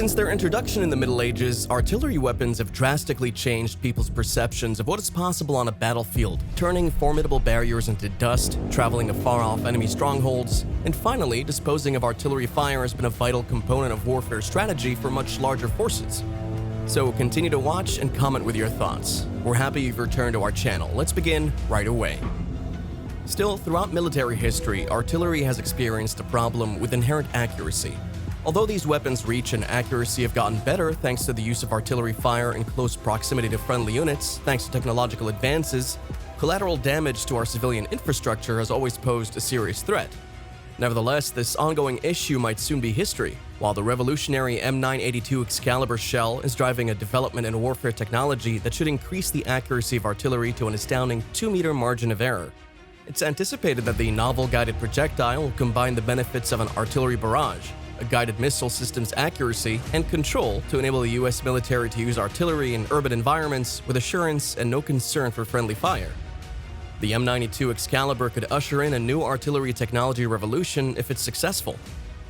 Since their introduction in the Middle Ages, artillery weapons have drastically changed people's perceptions of what is possible on a battlefield, turning formidable barriers into dust, traveling to far-off enemy strongholds, and finally, disposing of artillery fire has been a vital component of warfare strategy for much larger forces. So continue to watch and comment with your thoughts. We're happy you've returned to our channel. Let's begin right away. Still, throughout military history, artillery has experienced a problem with inherent accuracy. Although these weapons' reach and accuracy have gotten better thanks to the use of artillery fire in close proximity to friendly units, thanks to technological advances, collateral damage to our civilian infrastructure has always posed a serious threat. Nevertheless, this ongoing issue might soon be history, while the revolutionary M982 Excalibur shell is driving a development in warfare technology that should increase the accuracy of artillery to an astounding 2-meter margin of error. It's anticipated that the novel guided projectile will combine the benefits of an artillery barrage, a guided missile system's accuracy, and control to enable the US military to use artillery in urban environments with assurance and no concern for friendly fire. The M982 Excalibur could usher in a new artillery technology revolution if it's successful.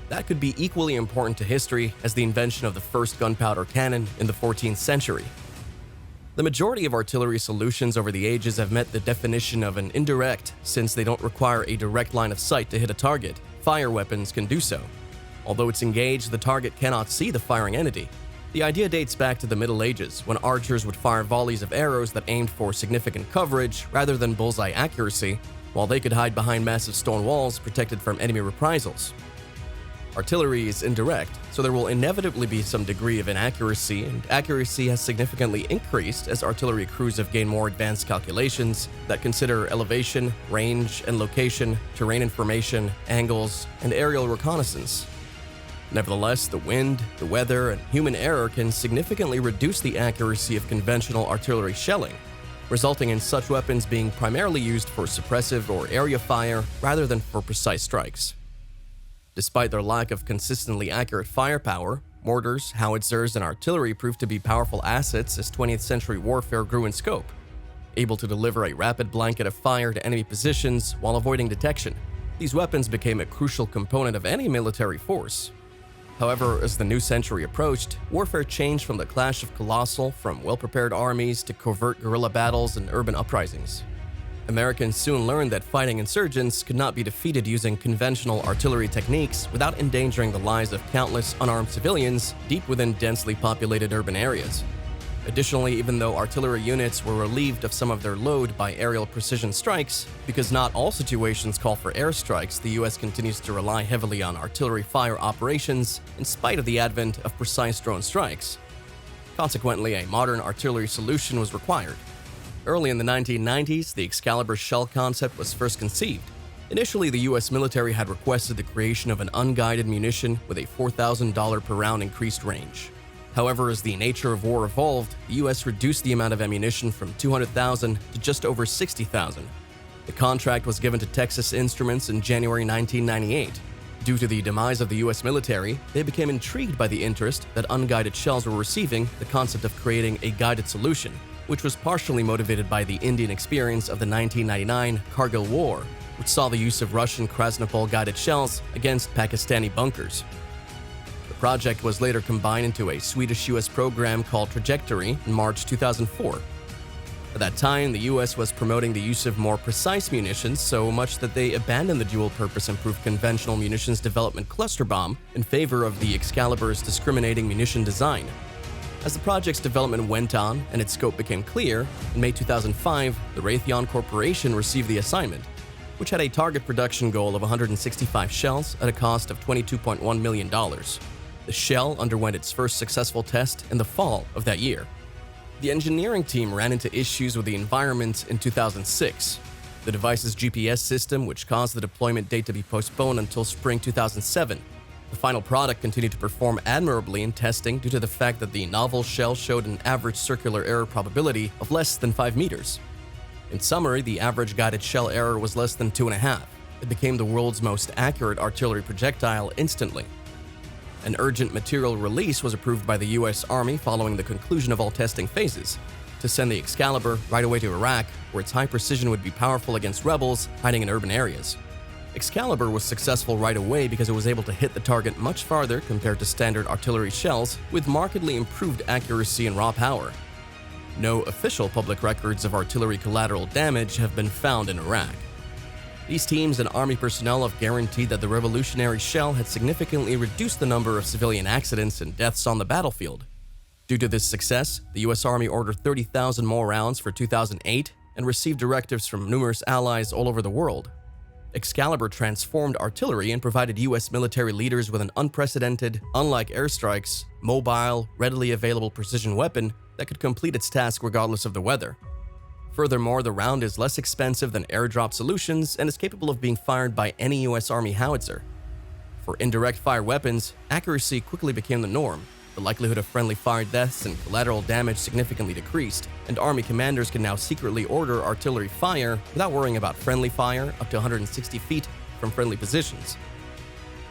That could be equally important to history as the invention of the first gunpowder cannon in the 14th century. The majority of artillery solutions over the ages have met the definition of an indirect, since they don't require a direct line of sight to hit a target. Fire weapons can do so. Although it's engaged, the target cannot see the firing entity. The idea dates back to the Middle Ages, when archers would fire volleys of arrows that aimed for significant coverage rather than bullseye accuracy, while they could hide behind massive stone walls protected from enemy reprisals. Artillery is indirect, so there will inevitably be some degree of inaccuracy, and accuracy has significantly increased as artillery crews have gained more advanced calculations that consider elevation, range and location, terrain information, angles, and aerial reconnaissance. Nevertheless, the wind, the weather, and human error can significantly reduce the accuracy of conventional artillery shelling, resulting in such weapons being primarily used for suppressive or area fire rather than for precise strikes. Despite their lack of consistently accurate firepower, mortars, howitzers, and artillery proved to be powerful assets as 20th century warfare grew in scope, able to deliver a rapid blanket of fire to enemy positions while avoiding detection. These weapons became a crucial component of any military force. However, as the new century approached, warfare changed from the clash of colossal, from well-prepared armies to covert guerrilla battles and urban uprisings. Americans soon learned that fighting insurgents could not be defeated using conventional artillery techniques without endangering the lives of countless unarmed civilians deep within densely populated urban areas. Additionally, even though artillery units were relieved of some of their load by aerial precision strikes, because not all situations call for airstrikes, the US continues to rely heavily on artillery fire operations in spite of the advent of precise drone strikes. Consequently, a modern artillery solution was required. Early in the 1990s, the Excalibur shell concept was first conceived. Initially, the US military had requested the creation of an unguided munition with a $4,000 per round increased range. However, as the nature of war evolved, the US reduced the amount of ammunition from 200,000 to just over 60,000. The contract was given to Texas Instruments in January 1998. Due to the demise of the US military, they became intrigued by the interest that unguided shells were receiving, the concept of creating a guided solution, which was partially motivated by the Indian experience of the 1999 Kargil War, which saw the use of Russian Krasnopol guided shells against Pakistani bunkers. The project was later combined into a Swedish-US program called Trajectory in March 2004. At that time, the US was promoting the use of more precise munitions so much that they abandoned the dual-purpose improved conventional munitions development cluster bomb in favor of the Excalibur's discriminating munition design. As the project's development went on and its scope became clear, in May 2005, the Raytheon Corporation received the assignment, which had a target production goal of 165 shells at a cost of $22.1 million. The shell underwent its first successful test in the fall of that year. The engineering team ran into issues with the environment in 2006. The device's GPS system, which caused the deployment date to be postponed until spring 2007. The final product continued to perform admirably in testing due to the fact that the novel shell showed an average circular error probability of less than 5 meters. In summary, the average guided shell error was less than 2.5. It became the world's most accurate artillery projectile instantly. An urgent material release was approved by the US Army following the conclusion of all testing phases, to send the Excalibur right away to Iraq, where its high precision would be powerful against rebels hiding in urban areas. Excalibur was successful right away because it was able to hit the target much farther compared to standard artillery shells, with markedly improved accuracy and raw power. No official public records of artillery collateral damage have been found in Iraq. These teams and Army personnel have guaranteed that the revolutionary shell had significantly reduced the number of civilian accidents and deaths on the battlefield. Due to this success, the US Army ordered 30,000 more rounds for 2008 and received directives from numerous allies all over the world. Excalibur transformed artillery and provided US military leaders with an unprecedented, unlike airstrikes, mobile, readily available precision weapon that could complete its task regardless of the weather. Furthermore, the round is less expensive than airdrop solutions and is capable of being fired by any US Army howitzer. For indirect fire weapons, accuracy quickly became the norm. The likelihood of friendly fire deaths and collateral damage significantly decreased, and Army commanders can now secretly order artillery fire without worrying about friendly fire up to 160 feet from friendly positions.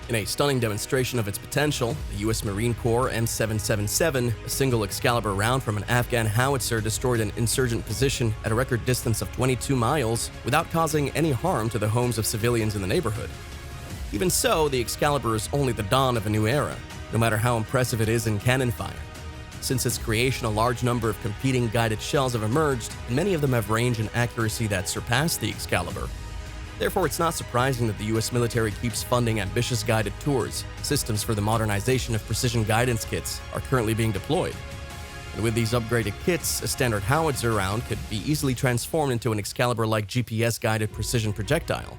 In a stunning demonstration of its potential, the US Marine Corps M777, a single Excalibur round from an Afghan howitzer, destroyed an insurgent position at a record distance of 22 miles without causing any harm to the homes of civilians in the neighborhood. Even so, the Excalibur is only the dawn of a new era, no matter how impressive it is in cannon fire. Since its creation, a large number of competing guided shells have emerged, and many of them have range and accuracy that surpass the Excalibur. Therefore, it's not surprising that the US military keeps funding ambitious guided tours. Systems for the modernization of precision guidance kits are currently being deployed. And with these upgraded kits, a standard howitzer round could be easily transformed into an Excalibur-like GPS-guided precision projectile.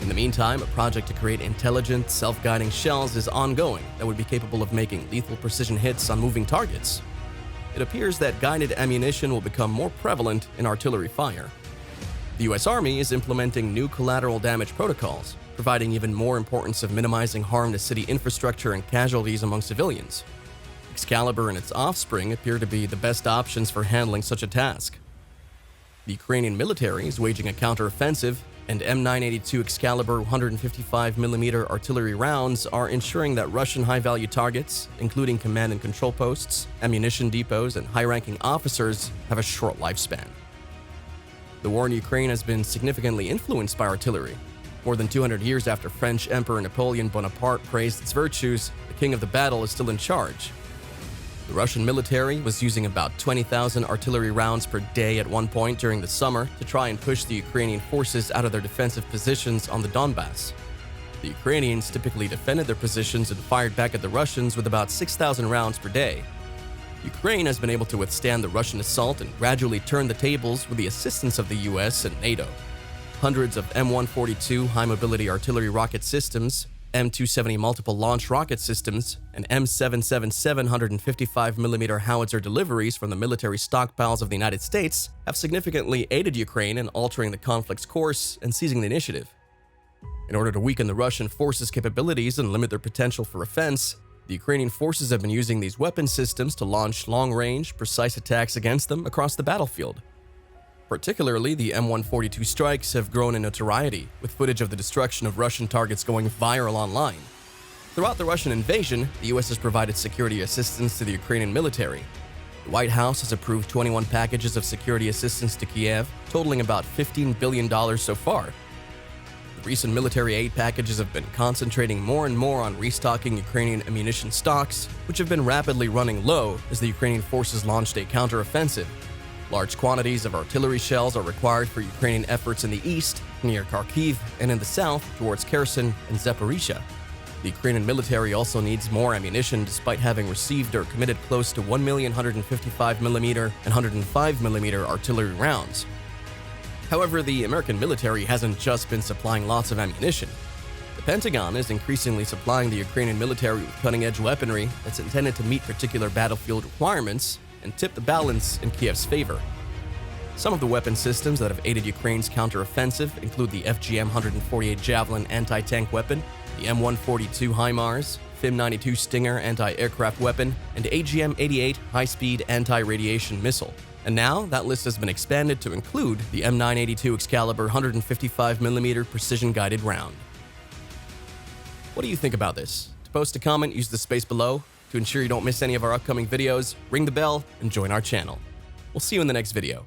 In the meantime, a project to create intelligent, self-guiding shells is ongoing that would be capable of making lethal precision hits on moving targets. It appears that guided ammunition will become more prevalent in artillery fire. The US Army is implementing new collateral damage protocols, providing even more importance of minimizing harm to city infrastructure and casualties among civilians. Excalibur and its offspring appear to be the best options for handling such a task. The Ukrainian military is waging a counteroffensive, and M982 Excalibur 155mm artillery rounds are ensuring that Russian high-value targets, including command and control posts, ammunition depots, and high-ranking officers, have a short lifespan. The war in Ukraine has been significantly influenced by artillery. More than 200 years after French Emperor Napoleon Bonaparte praised its virtues, the king of the battle is still in charge. The Russian military was using about 20,000 artillery rounds per day at one point during the summer to try and push the Ukrainian forces out of their defensive positions on the Donbass. The Ukrainians typically defended their positions and fired back at the Russians with about 6,000 rounds per day. Ukraine has been able to withstand the Russian assault and gradually turn the tables with the assistance of the US and NATO. Hundreds of M142 high-mobility artillery rocket systems, M270 multiple launch rocket systems, and M777 155mm howitzer deliveries from the military stockpiles of the United States have significantly aided Ukraine in altering the conflict's course and seizing the initiative. In order to weaken the Russian forces' capabilities and limit their potential for offense, the Ukrainian forces have been using these weapon systems to launch long-range, precise attacks against them across the battlefield. Particularly, the M142 strikes have grown in notoriety, with footage of the destruction of Russian targets going viral online. Throughout the Russian invasion, the US has provided security assistance to the Ukrainian military. The White House has approved 21 packages of security assistance to Kiev, totaling about $15 billion so far. The recent military aid packages have been concentrating more and more on restocking Ukrainian ammunition stocks, which have been rapidly running low as the Ukrainian forces launched a counteroffensive. Large quantities of artillery shells are required for Ukrainian efforts in the east, near Kharkiv, and in the south, towards Kherson and Zaporizhia. The Ukrainian military also needs more ammunition despite having received or committed close to 1,155mm and 105mm artillery rounds. However, the American military hasn't just been supplying lots of ammunition. The Pentagon is increasingly supplying the Ukrainian military with cutting-edge weaponry that's intended to meet particular battlefield requirements and tip the balance in Kiev's favor. Some of the weapon systems that have aided Ukraine's counteroffensive include the FGM-148 Javelin anti-tank weapon, the M142 HIMARS, M982 Stinger anti-aircraft weapon, and AGM-88 high-speed anti-radiation missile. And now, that list has been expanded to include the M982 Excalibur 155mm precision-guided round. What do you think about this? To post a comment, use the space below. To ensure you don't miss any of our upcoming videos, ring the bell and join our channel. We'll see you in the next video.